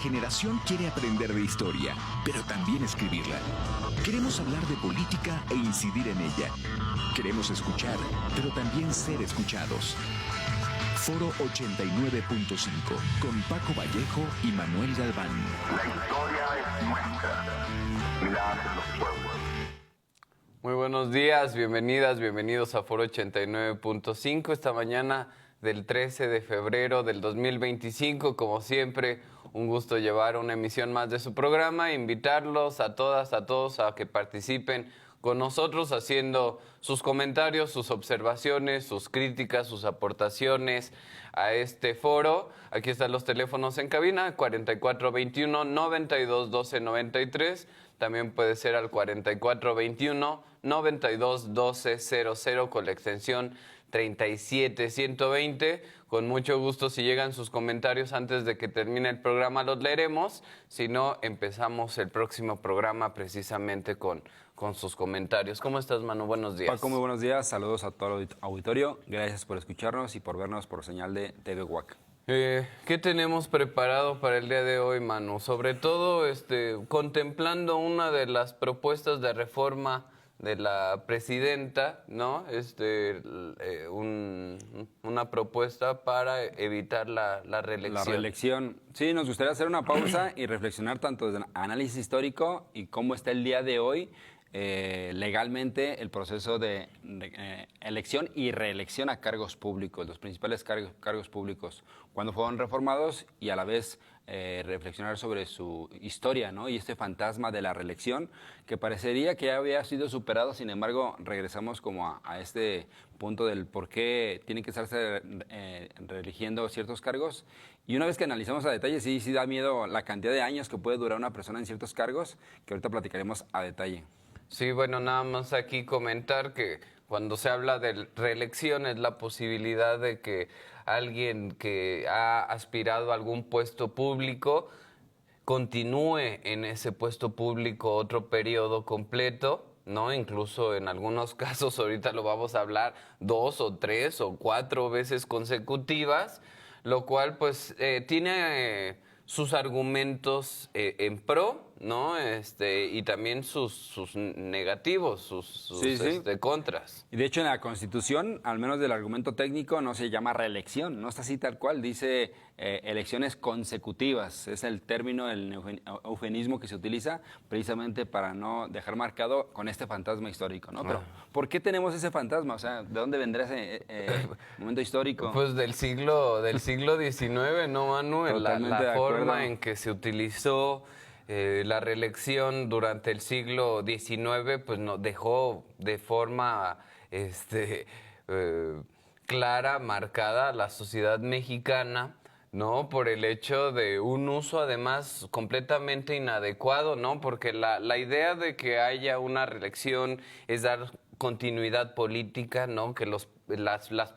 generación quiere aprender de historia, pero también escribirla. Queremos hablar de política e incidir en ella. Queremos escuchar, pero también ser escuchados. Foro 89.5, con Paco Vallejo y Manuel Galván. La historia es nuestra y la hacen los pueblos. Muy buenos días, bienvenidas, bienvenidos a Foro 89.5. Esta mañana del 13 de febrero del 2025, como siempre, un gusto llevar una emisión más de su programa, invitarlos a todas, a todos a que participen con nosotros haciendo sus comentarios, sus observaciones, sus críticas, sus aportaciones a este foro. Aquí están los teléfonos en cabina, 4421-921293. También puede ser al 4421-921200 con la extensión 37120. Con mucho gusto, si llegan sus comentarios antes de que termine el programa, los leeremos. Si no, empezamos el próximo programa precisamente con sus comentarios. ¿Cómo estás, Manu? Buenos días. Paco, muy buenos días. Saludos a todo el auditorio. Gracias por escucharnos y por vernos por señal de TV UAC. ¿Qué tenemos preparado para el día de hoy, Manu? Sobre todo contemplando una de las propuestas de reforma de la presidenta, ¿no? Una propuesta para evitar la reelección. La reelección. Sí, nos gustaría hacer una pausa y reflexionar tanto desde el análisis histórico y cómo está el día de hoy legalmente el proceso de elección y reelección a cargos públicos, los principales cargos públicos, cuando fueron reformados, y a la vez reflexionar sobre su historia, ¿no? Y este fantasma de la reelección que parecería que ya había sido superado. Sin embargo, regresamos como a este punto del por qué tienen que estarse reeligiendo ciertos cargos. Y una vez que analizamos a detalle, sí da miedo la cantidad de años que puede durar una persona en ciertos cargos, que ahorita platicaremos a detalle. Sí, bueno, nada más aquí comentar que cuando se habla de reelección es la posibilidad de que alguien que ha aspirado a algún puesto público continúe en ese puesto público otro periodo completo, ¿no? Incluso en algunos casos, ahorita lo vamos a hablar, 2 o 3 o 4 veces consecutivas, lo cual pues tiene sus argumentos en pro, ¿no? Y también sus negativos, sus contras. Y de hecho en la Constitución, al menos del argumento técnico, no se llama reelección, no está así tal cual, dice elecciones consecutivas. Es el término, el eufemismo que se utiliza precisamente para no dejar marcado con este fantasma histórico, ¿no? Pero ¿por qué tenemos ese fantasma? O sea, ¿de dónde vendrá ese momento histórico? Pues del siglo XIX, ¿no, Manu? La forma en que se utilizó la reelección durante el siglo XIX, pues nos dejó de forma clara, marcada a la sociedad mexicana, ¿no? Por el hecho de un uso además completamente inadecuado, ¿no? Porque la idea de que haya una reelección es dar continuidad política, ¿no? Que las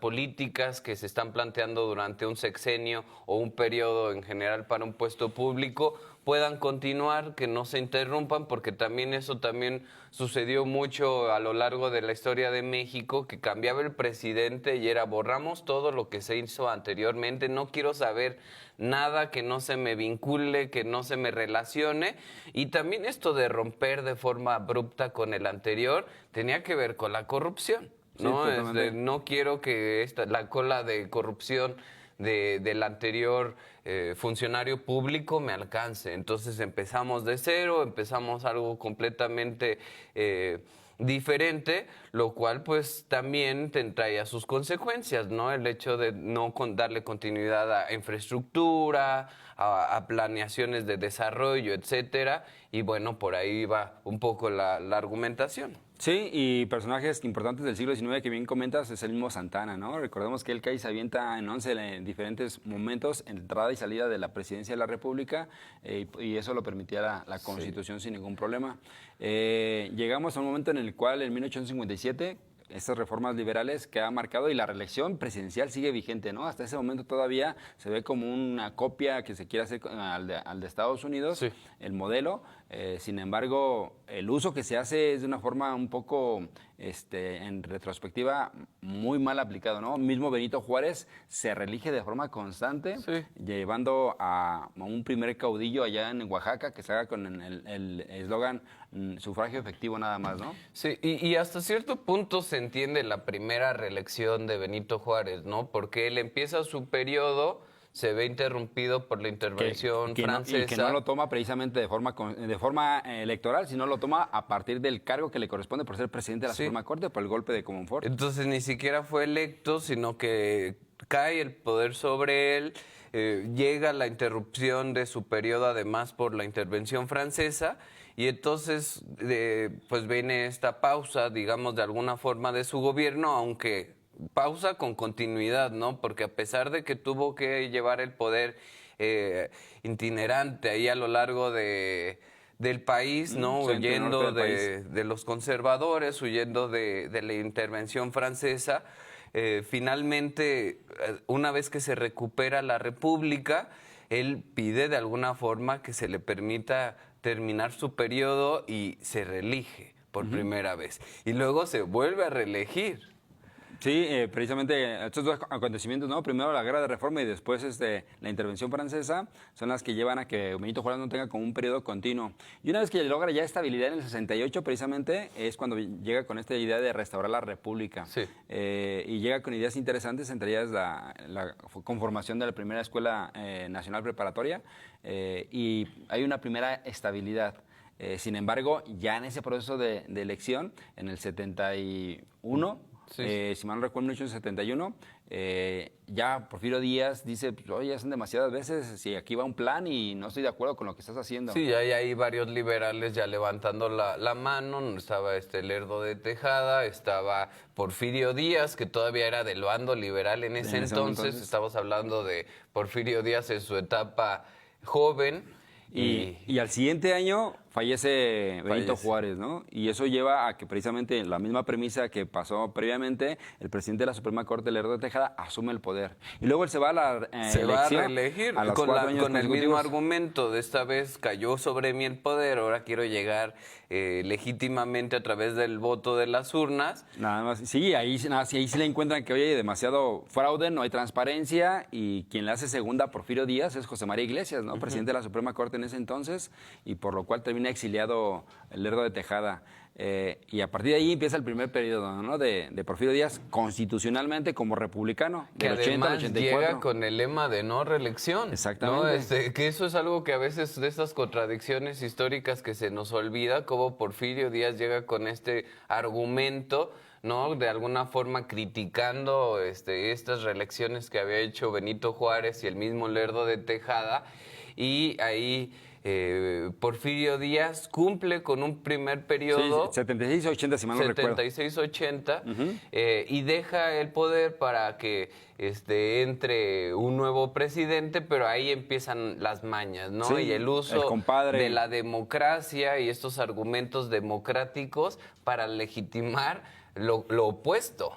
políticas que se están planteando durante un sexenio o un periodo en general para un puesto público puedan continuar, que no se interrumpan, porque también eso sucedió mucho a lo largo de la historia de México, que cambiaba el presidente y era borramos todo lo que se hizo anteriormente, no quiero saber nada que no se me vincule, que no se me relacione. Y también esto de romper de forma abrupta con el anterior tenía que ver con la corrupción, ¿no? Sí, no quiero que la cola de corrupción del anterior funcionario público me alcance. Entonces empezamos de cero, empezamos algo completamente diferente, lo cual pues también traía sus consecuencias, ¿no? El hecho de no darle continuidad a infraestructura, a planeaciones de desarrollo, etcétera, y bueno, por ahí va un poco la argumentación. Sí, y personajes importantes del siglo XIX que bien comentas es el mismo Santana, ¿no? Recordemos que él cae y se avienta en 11 en diferentes momentos, entrada y salida de la presidencia de la República, y eso lo permitía la Constitución sin ningún problema. Llegamos a un momento en el cual, en 1857, estas reformas liberales que ha marcado y la reelección presidencial sigue vigente, ¿no? Hasta ese momento todavía se ve como una copia que se quiere hacer al de Estados Unidos, el modelo. Sin embargo, el uso que se hace es de una forma un poco en retrospectiva, muy mal aplicado, ¿no? Mismo Benito Juárez se reelige de forma constante, Sí. llevando a un primer caudillo allá en Oaxaca que se haga con el eslogan sufragio efectivo nada más, ¿no? Sí, y hasta cierto punto se entiende la primera reelección de Benito Juárez, ¿no? Porque él empieza su periodo, se ve interrumpido por la intervención francesa. Y que no lo toma precisamente de forma electoral, sino lo toma a partir del cargo que le corresponde por ser presidente de la Sí. Suprema Corte por el golpe de Comonfort. Entonces ni siquiera fue electo, sino que cae el poder sobre él, llega la interrupción de su periodo además por la intervención francesa, y entonces pues viene esta pausa, digamos, de alguna forma de su gobierno, aunque pausa con continuidad, ¿no? Porque a pesar de que tuvo que llevar el poder itinerante ahí a lo largo del país, ¿no? Centro y Huyendo norte del de los conservadores, huyendo de la intervención francesa, finalmente, una vez que se recupera la República, él pide de alguna forma que se le permita terminar su periodo y se reelige por primera vez. Y luego se vuelve a reelegir. Sí, precisamente estos dos acontecimientos, ¿no? Primero la guerra de reforma y después la intervención francesa son las que llevan a que Benito Juárez no tenga como un periodo continuo. Y una vez que logra ya estabilidad en el 68, precisamente, es cuando llega con esta idea de restaurar la República. Sí. Y llega con ideas interesantes, entre ellas la conformación de la primera Escuela Nacional Preparatoria, y hay una primera estabilidad. Sin embargo, ya en ese proceso de elección, en el 71, Sí. si mal no recuerdo, en 1871, ya Porfirio Díaz dice, pues, oye, hacen demasiadas veces, si aquí va un plan y no estoy de acuerdo con lo que estás haciendo. Sí, hay ahí varios liberales ya levantando la mano. Estaba Lerdo de Tejada, estaba Porfirio Díaz, que todavía era del bando liberal en ese entonces. Estamos hablando de Porfirio Díaz en su etapa joven. Y al siguiente año fallece Benito Juárez, ¿no? Y eso lleva a que precisamente la misma premisa que pasó previamente, el presidente de la Suprema Corte, Lerdo de Tejada, asume el poder. Y luego él se va a la se va a elección reelegir a los con 4 años el mismo consecutivos. argumento. De esta vez cayó sobre mí el poder, ahora quiero llegar legítimamente a través del voto de las urnas. Nada más, sí, ahí sí le encuentran que, oye, demasiado fraude, no hay transparencia, y quien le hace segunda a Porfirio Díaz es José María Iglesias, ¿no? Presidente de la Suprema Corte en ese entonces, y por lo cual termina exiliado el Lerdo de Tejada. Y a partir de ahí empieza el primer periodo, ¿no? de Porfirio Díaz constitucionalmente como republicano, Que del 80 al además 84. llega con el lema de no reelección. Exactamente. ¿No? Que eso es algo que a veces de estas contradicciones históricas que se nos olvida, como Porfirio Díaz llega con este argumento, ¿no? De alguna forma criticando estas reelecciones que había hecho Benito Juárez y el mismo Lerdo de Tejada, y ahí Porfirio Díaz cumple con un primer periodo. Sí, 76-80, si mal no recuerdo. 76-80, y deja el poder para que entre un nuevo presidente, pero ahí empiezan las mañas, ¿no? Sí, y el uso el compadre. de la democracia y estos argumentos democráticos para legitimar lo opuesto.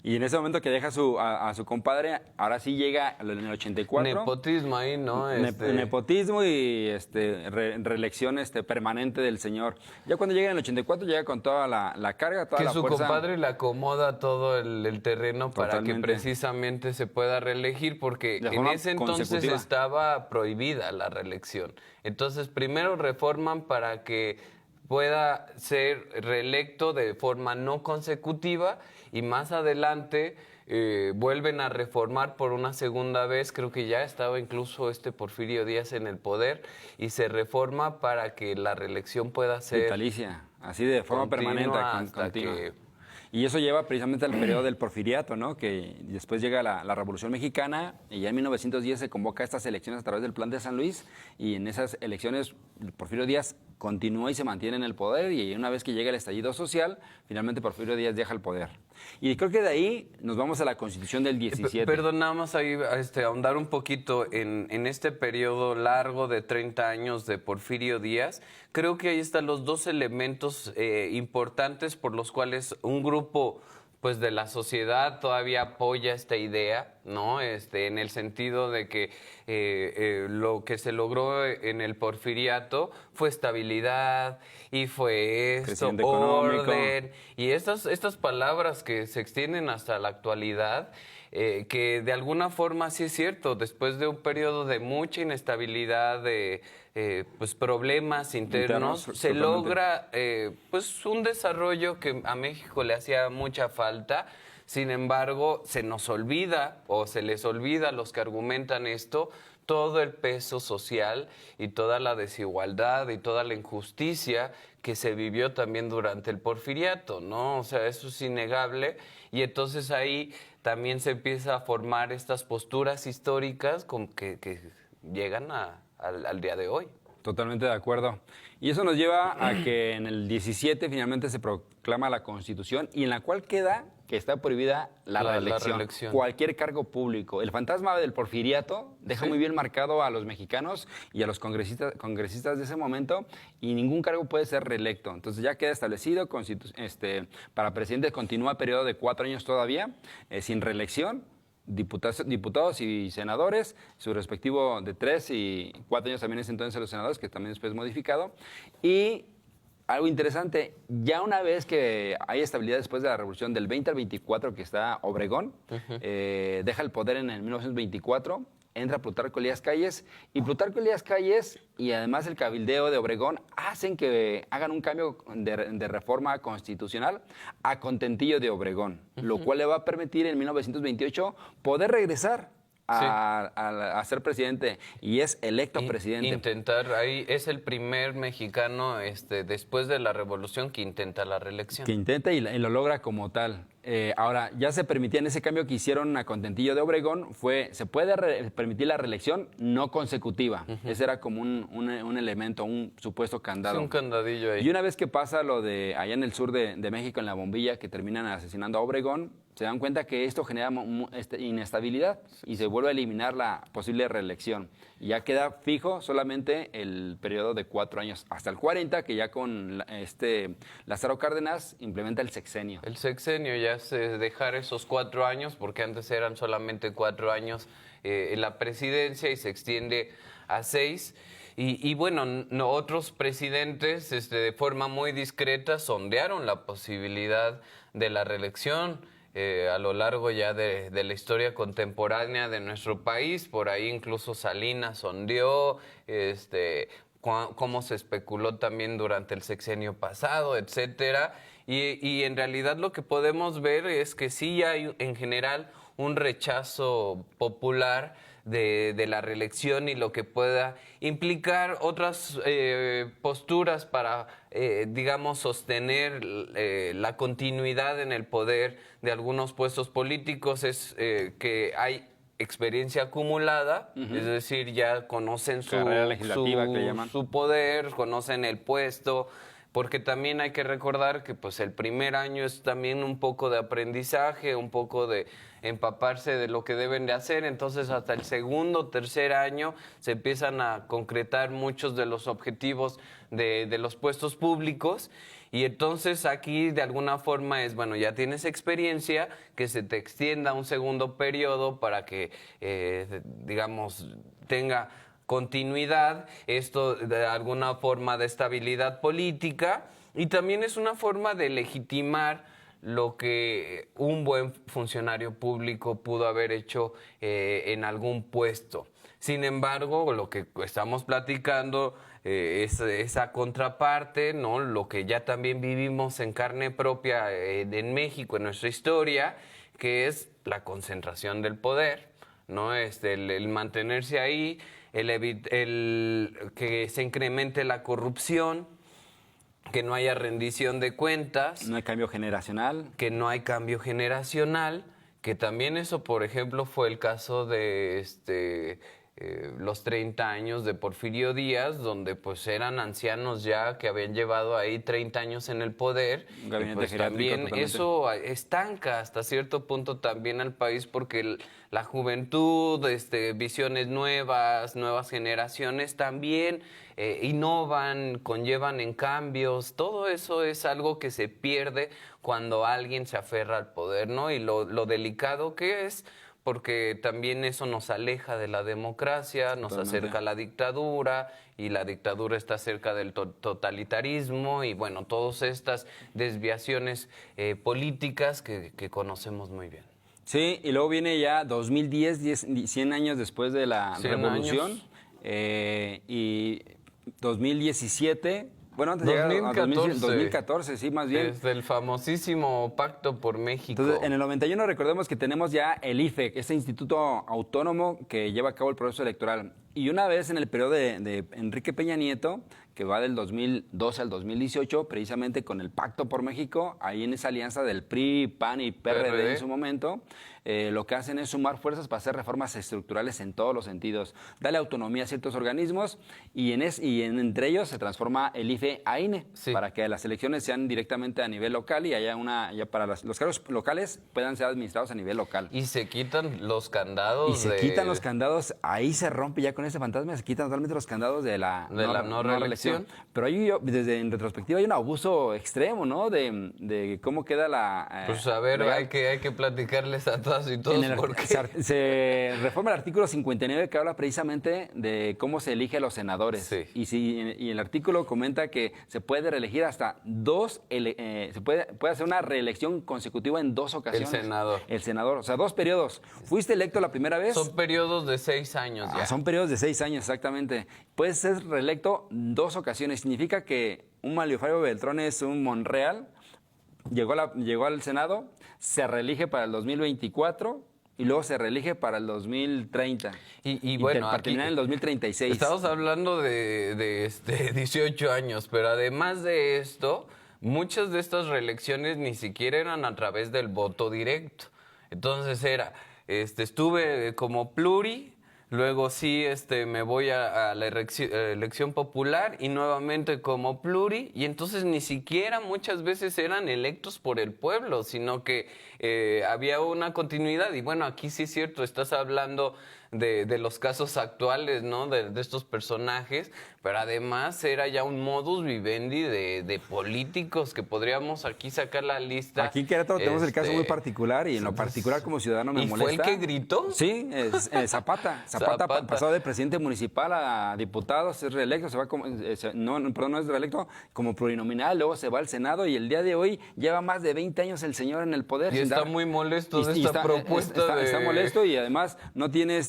Y en ese momento que deja a su compadre, ahora sí llega en el 84. Nepotismo ahí, ¿no? Nepotismo y reelección permanente del señor. Ya cuando llega en el 84, llega con toda la carga, toda que la su fuerza. compadre le acomoda todo el terreno para que Totalmente. precisamente se pueda reelegir, porque De en forma ese entonces consecutiva. estaba prohibida la reelección. Entonces, primero reforman para que pueda ser reelecto de forma no consecutiva, y más adelante vuelven a reformar por una segunda vez. Creo que ya estaba incluso Porfirio Díaz en el poder, y se reforma para que la reelección pueda ser Vitalicia, así de forma continua permanente. hasta continua. que... Y eso lleva precisamente al periodo del porfiriato, ¿no? Que después llega la Revolución Mexicana, y ya en 1910 se convoca estas elecciones a través del Plan de San Luis, y en esas elecciones Porfirio Díaz continúa y se mantiene en el poder, y una vez que llega el estallido social, finalmente Porfirio Díaz deja el poder. Y creo que de ahí nos vamos a la Constitución del 17. Perdón, nada más ahí ahondar un poquito en este periodo largo de 30 años de Porfirio Díaz. Creo que ahí están los dos elementos importantes por los cuales un grupo pues de la sociedad todavía apoya esta idea, ¿no? En el sentido de que lo que se logró en el porfiriato fue estabilidad y fue esto, Crecimiento económico. orden, y estas palabras que se extienden hasta la actualidad, que de alguna forma sí es cierto, después de un periodo de mucha inestabilidad, de pues problemas internos, se totalmente. logra pues un desarrollo que a México le hacía mucha falta. Sin embargo, se nos olvida o se les olvida a los que argumentan esto todo el peso social y toda la desigualdad y toda la injusticia que se vivió también durante el porfiriato, ¿no? O sea, eso es innegable, y entonces ahí también se empieza a formar estas posturas históricas que llegan al día de hoy. Totalmente de acuerdo. Y eso nos lleva a que en el 17 finalmente se proclama la Constitución, y en la cual queda que está prohibida la reelección. Cualquier cargo público. El fantasma del porfiriato deja muy bien marcado a los mexicanos y a los congresistas de ese momento, y ningún cargo puede ser reelecto. Entonces ya queda establecido, para presidente continúa periodo de 4 años todavía, sin reelección. Diputados y senadores, su respectivo de 3 y 4 años también es entonces los senadores, que también después es modificado. Y algo interesante, ya una vez que hay estabilidad después de la revolución del 20 al 24, que está Obregón, deja el poder en el 1924, entra Plutarco Elías Calles, y Plutarco Elías Calles y además el cabildeo de Obregón hacen que hagan un cambio de reforma constitucional a contentillo de Obregón, lo cual le va a permitir en 1928 poder regresar a ser presidente, y es electo presidente. Intentar, ahí es el primer mexicano después de la revolución que intenta la reelección. Que intenta y lo logra como tal. Ahora, ya se permitía en ese cambio que hicieron a contentillo de Obregón, se puede permitir la reelección no consecutiva. Ese era como un elemento, un supuesto candado. Sí, un candadillo ahí. Y una vez que pasa lo de allá en el sur de México, en La Bombilla, que terminan asesinando a Obregón, se dan cuenta que esto genera inestabilidad y se vuelve a eliminar la posible reelección. Y ya queda fijo solamente el periodo de 4 años, hasta el 40, que ya con Lázaro Cárdenas implementa el sexenio. El sexenio ya es dejar esos 4 años, porque antes eran solamente 4 años en la presidencia, y se extiende a 6. Y bueno, otros presidentes de forma muy discreta sondearon la posibilidad de la reelección a lo largo ya de la historia contemporánea de nuestro país. Por ahí incluso Salinas sondeó, cómo se especuló también durante el sexenio pasado, etcétera. Y en realidad lo que podemos ver es que sí hay en general un rechazo popular de la reelección y lo que pueda implicar otras posturas para, digamos, sostener la continuidad en el poder de algunos puestos políticos. Es que hay experiencia acumulada, es decir, ya conocen carrera legislativa, que le llaman. Su poder, conocen el puesto, porque también hay que recordar que pues el primer año es también un poco de aprendizaje, un poco de empaparse de lo que deben de hacer. Entonces hasta el segundo, tercer año se empiezan a concretar muchos de los objetivos de los puestos públicos. Y entonces aquí de alguna forma es, bueno, ya tienes experiencia, que se te extienda un segundo periodo para que, digamos, tenga continuidad, esto de alguna forma de estabilidad política, y también es una forma de legitimar lo que un buen funcionario público pudo haber hecho en algún puesto. Sin embargo, lo que estamos platicando es esa contraparte, ¿no? Lo que ya también vivimos en carne propia en México, en nuestra historia, que es la concentración del poder, ¿no? El mantenerse ahí, el que se incremente la corrupción, que no haya rendición de cuentas. No hay cambio generacional. Que no hay cambio generacional, que también eso, por ejemplo, fue el caso de los 30 años de Porfirio Díaz, donde pues eran ancianos ya que habían llevado ahí 30 años en el poder. Un gabinete Y pues geriátrico también totalmente. eso estanca hasta cierto punto también al país, porque la juventud, visiones nuevas, nuevas generaciones también innovan, conllevan en cambios. Todo eso es algo que se pierde cuando alguien se aferra al poder, ¿no? Y lo delicado que es, porque también eso nos aleja de la democracia, nos Totalmente. acerca a la dictadura, y la dictadura está cerca del totalitarismo, y bueno, todas estas desviaciones políticas que conocemos muy bien. Sí, y luego viene ya 2010, 100 años después de la 100 revolución, años. Y 2017, bueno, antes de llegar a 2014, sí, más bien. Desde el famosísimo Pacto por México. Entonces, en el 91 recordemos que tenemos ya el IFE, ese instituto autónomo que lleva a cabo el proceso electoral. Y una vez en el periodo de Enrique Peña Nieto, que va del 2012 al 2018, precisamente con el Pacto por México, ahí en esa alianza del PRI, PAN y PRD en su momento, lo que hacen es sumar fuerzas para hacer reformas estructurales en todos los sentidos, darle autonomía a ciertos organismos y entre ellos se transforma el IFE a INE, Sí. para que las elecciones sean directamente a nivel local y haya ya para los cargos locales puedan ser administrados a nivel local. Y se quitan los candados. Y se quitan los candados, ahí se rompe ya con ese fantasma, se quitan totalmente los candados de la no reelección. Pero ahí desde en retrospectiva hay un abuso extremo, ¿no? De cómo queda la... Pues a ver, legal. hay que platicarles a todas y todos por qué. Se reforma el artículo 59 que habla precisamente de cómo se elige a los senadores. Sí. Y el artículo comenta que se puede reelegir hasta se puede hacer una reelección consecutiva en 2 ocasiones. El senador, o sea, 2 periodos. Fuiste electo la primera vez. Son periodos de 6 años ya. Son periodos de 6 años, exactamente. Puedes ser reelecto 2 ocasiones. Significa que un Mario Fabio Beltrón es un Monreal, llegó al Senado, se reelige para el 2024 y luego se reelige para el 2030. Y bueno, para aquí terminar en el 2036. estamos hablando de 18 años, pero además de esto, muchas de estas reelecciones ni siquiera eran a través del voto directo. Entonces estuve como pluri. Luego sí me voy a la elección popular y nuevamente como pluri, y entonces ni siquiera muchas veces eran electos por el pueblo, sino que había una continuidad. Y bueno, aquí sí es cierto, estás hablando de los casos actuales, ¿no? De estos personajes, pero además era ya un modus vivendi de políticos que podríamos aquí sacar la lista. Aquí en Querétaro tenemos el caso muy particular y en lo particular como ciudadano me ¿Y molesta. fue el que gritó? Sí, es Zapata. Zapata pasó de presidente municipal a diputado, es reelecto, se va como, no es reelecto, como plurinominal, luego se va al Senado y el día de hoy lleva más de 20 años el señor en el poder. Y está muy molesto de esta propuesta. Está molesto y además no tiene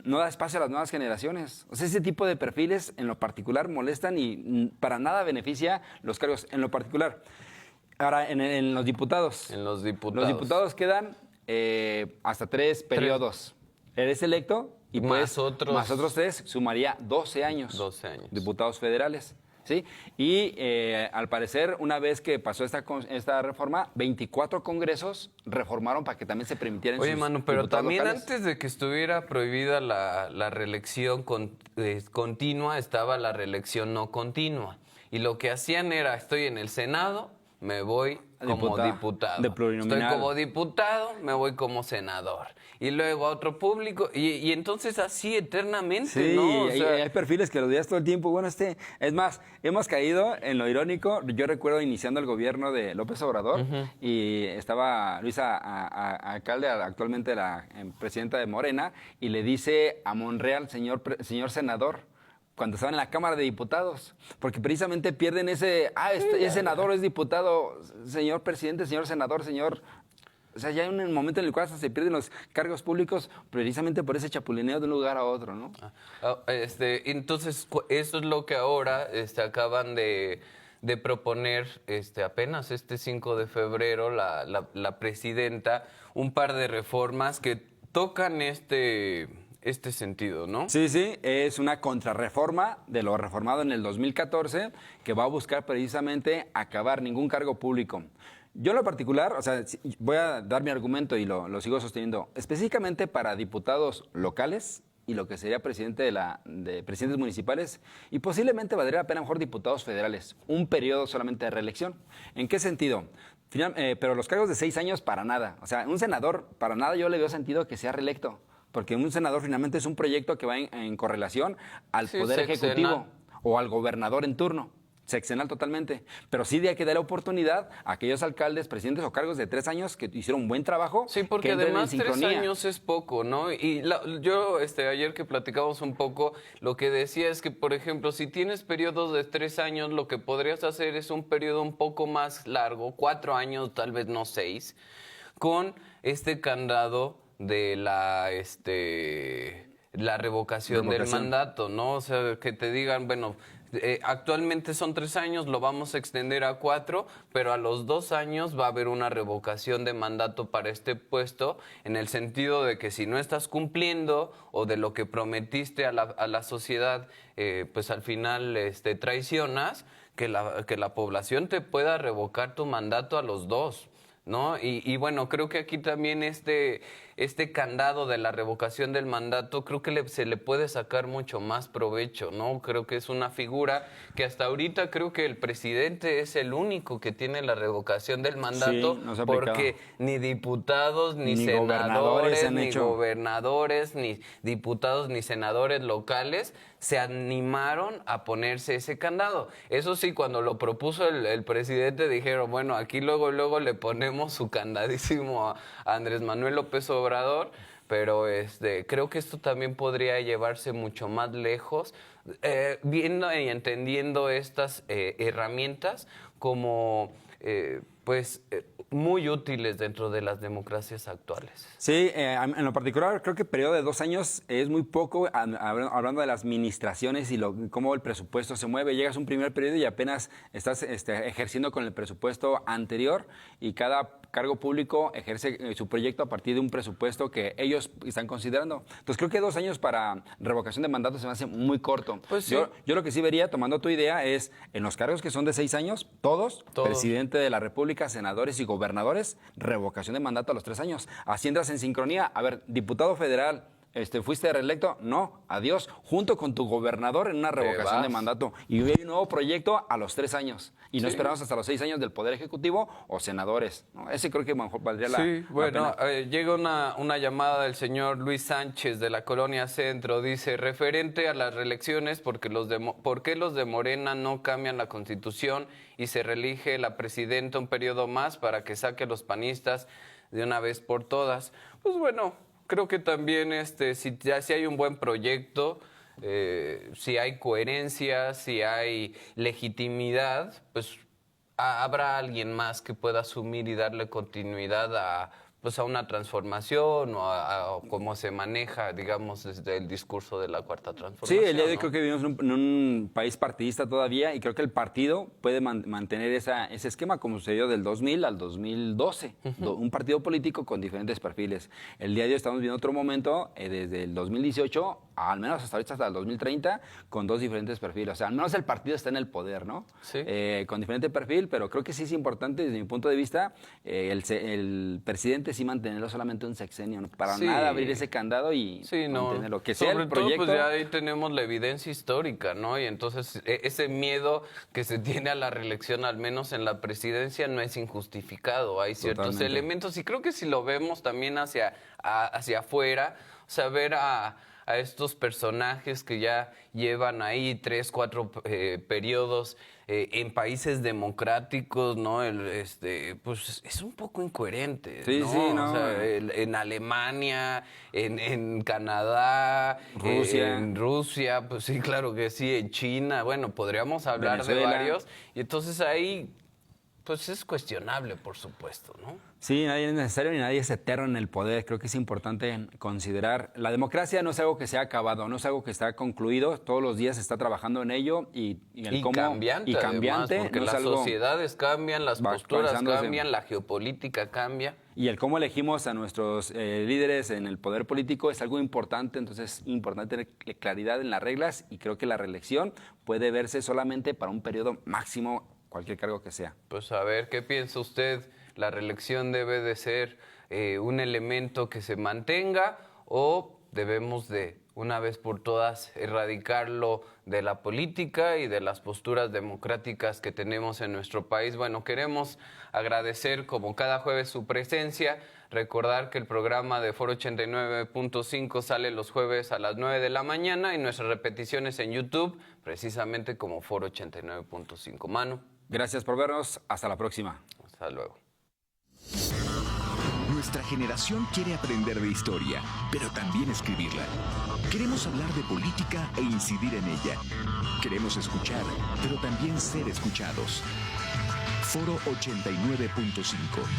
no da espacio a las nuevas generaciones. O sea, ese tipo de perfiles en lo particular molestan y para nada beneficia los cargos en lo particular. Ahora, en los diputados. En los diputados. Los diputados quedan hasta 3 periodos. Eres electo y más más otros 3, sumaría 12 años. 12 años. Diputados federales. ¿Sí? Y al parecer, una vez que pasó esta reforma, 24 congresos reformaron para que también se permitieran Oye, sus Manu, pero diputados también locales. antes de que estuviera prohibida la reelección continua, estaba la reelección no continua. Y lo que hacían era, estoy en el Senado, me voy como diputado. De plurinominal. Estoy como diputado, me voy como senador. Y luego a otro público. Y entonces así eternamente, Sí, ¿no? O sea, hay perfiles que los veías todo el tiempo. Bueno, es más, hemos caído en lo irónico. Yo recuerdo iniciando el gobierno de López Obrador y estaba Luisa Alcalde, actualmente la presidenta de Morena, y le dice a Monreal, señor senador, cuando estaban en la Cámara de Diputados, porque precisamente pierden es senador, es diputado, señor presidente, señor senador, señor... O sea, ya hay un momento en el cual hasta se pierden los cargos públicos precisamente por ese chapulineo de un lugar a otro, ¿no? Entonces, eso es lo que ahora acaban de proponer apenas este 5 de febrero la presidenta, un par de reformas que tocan este sentido, ¿no? Sí, es una contrarreforma de lo reformado en el 2014 que va a buscar precisamente acabar ningún cargo público. Yo en lo particular, o sea, voy a dar mi argumento y lo sigo sosteniendo, específicamente para diputados locales, y lo que sería presidente de presidentes municipales, y posiblemente valdría la pena mejor diputados federales, un periodo solamente de reelección. ¿En qué sentido? Pero los cargos de 6 años para nada. O sea, un senador para nada yo le veo sentido que sea reelecto, porque un senador finalmente es un proyecto que va en correlación al Poder Ejecutivo o al gobernador en turno. Sexenal totalmente, pero sí hay que dar la oportunidad a aquellos alcaldes, presidentes o cargos de 3 años que hicieron un buen trabajo. Sí, porque además 3 años es poco, ¿no? Y yo ayer que platicamos un poco, lo que decía es que, por ejemplo, si tienes periodos de 3 años, lo que podrías hacer es un periodo un poco más largo, 4 años, tal vez no 6, con este candado de la revocación del mandato, ¿no? O sea, que te digan, bueno, actualmente son 3 años, lo vamos a extender a 4, pero a los 2 años va a haber una revocación de mandato para este puesto, en el sentido de que si no estás cumpliendo o de lo que prometiste a la sociedad, pues al final traicionas, que la población te pueda revocar tu mandato a los 2. ¿No? Y bueno, creo que aquí también este candado de la revocación del mandato, creo que se le puede sacar mucho más provecho, ¿no? Creo que es una figura que hasta ahorita creo que el presidente es el único que tiene la revocación del mandato, sí, porque ni diputados, ni senadores, ni gobernadores, ni diputados, ni senadores locales se animaron a ponerse ese candado. Eso sí, cuando lo propuso el presidente dijeron, bueno, aquí luego le ponemos su candadísimo a Andrés Manuel López Obrador, pero creo que esto también podría llevarse mucho más lejos, viendo y entendiendo estas herramientas como muy útiles dentro de las democracias actuales. Sí, en lo particular creo que el periodo de 2 años es muy poco, hablando de las administraciones y cómo el presupuesto se mueve. Llegas a un primer periodo y apenas estás ejerciendo con el presupuesto anterior, y cada cargo público ejerce su proyecto a partir de un presupuesto que ellos están considerando. Entonces creo que 2 años para revocación de mandato se me hace muy corto. Pues sí. Yo lo que sí vería, tomando tu idea, es en los cargos que son de 6 años, todos, presidente de la República, senadores y gobernadores, revocación de mandato a los 3 años. Así entras en sincronía. A ver, diputado federal, ¿fuiste reelecto? No, adiós, junto con tu gobernador en una revocación de mandato. Y hay un nuevo proyecto a los 3 años. Y no esperamos hasta los 6 años del Poder Ejecutivo o senadores, ¿no? Ese creo que mejor valdría la pena. Bueno, llega una llamada del señor Luis Sánchez de la Colonia Centro. Dice, referente a las reelecciones, ¿por qué los de Morena no cambian la Constitución y se reelige la presidenta un periodo más para que saque a los panistas de una vez por todas? Pues bueno, creo que también si hay un buen proyecto, si hay coherencia, si hay legitimidad, pues habrá alguien más que pueda asumir y darle continuidad a una transformación o a cómo se maneja, digamos, desde el discurso de la Cuarta Transformación. Sí, el día de hoy, ¿no? creo que vivimos en un país partidista todavía, y creo que el partido puede mantener ese esquema como sucedió del 2000 al 2012, un partido político con diferentes perfiles. El día de hoy estamos viendo otro momento, desde el 2018, al menos hasta ahorita, hasta el 2030, con 2 diferentes perfiles. O sea, al menos el partido está en el poder, ¿no? Sí. Con diferente perfil, pero creo que sí es importante, desde mi punto de vista, el presidente sí mantenerlo solamente un sexenio, ¿no? Para nada abrir ese candado y mantenerlo. Que sea el proyecto. Todo, pues ya ahí tenemos la evidencia histórica, ¿no? Y entonces ese miedo que se tiene a la reelección, al menos en la presidencia, no es injustificado. Hay ciertos elementos, y creo que si lo vemos también hacia afuera, o sea, ver a estos personajes que ya llevan ahí 3, 4 periodos en países democráticos, ¿no? Pues es un poco incoherente, ¿no? Sí, ¿no? O sea, en Alemania, en Canadá, en Rusia, pues sí, claro que sí, en China, bueno, podríamos hablar Venezuela. de varios, y entonces ahí, pues es cuestionable, por supuesto, ¿no? Sí, nadie es necesario ni nadie es eterno en el poder. Creo que es importante considerar. La democracia no es algo que se ha acabado, no es algo que está concluido. Todos los días se está trabajando en ello y cambiante, además, porque no es las algo, sociedades cambian, las posturas cambian, la geopolítica cambia. Y el cómo elegimos a nuestros líderes en el poder político es algo importante. Entonces es importante tener claridad en las reglas, y creo que la reelección puede verse solamente para un periodo máximo, cualquier cargo que sea. Pues a ver, ¿qué piensa usted? ¿La reelección debe de ser un elemento que se mantenga, o debemos de una vez por todas erradicarlo de la política y de las posturas democráticas que tenemos en nuestro país. Bueno, queremos agradecer como cada jueves su presencia, recordar que el programa de Foro 89.5 sale los jueves a las 9 de la mañana y nuestras repeticiones en YouTube, precisamente como Foro 89.5. Manu. Gracias por vernos. Hasta la próxima. Hasta luego. Nuestra generación quiere aprender de historia, pero también escribirla. Queremos hablar de política e incidir en ella. Queremos escuchar, pero también ser escuchados. Foro 89.5,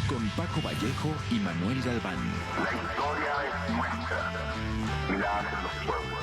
con Paco Vallejo y Manuel Galván. La historia es nuestra y la hacen los pueblos.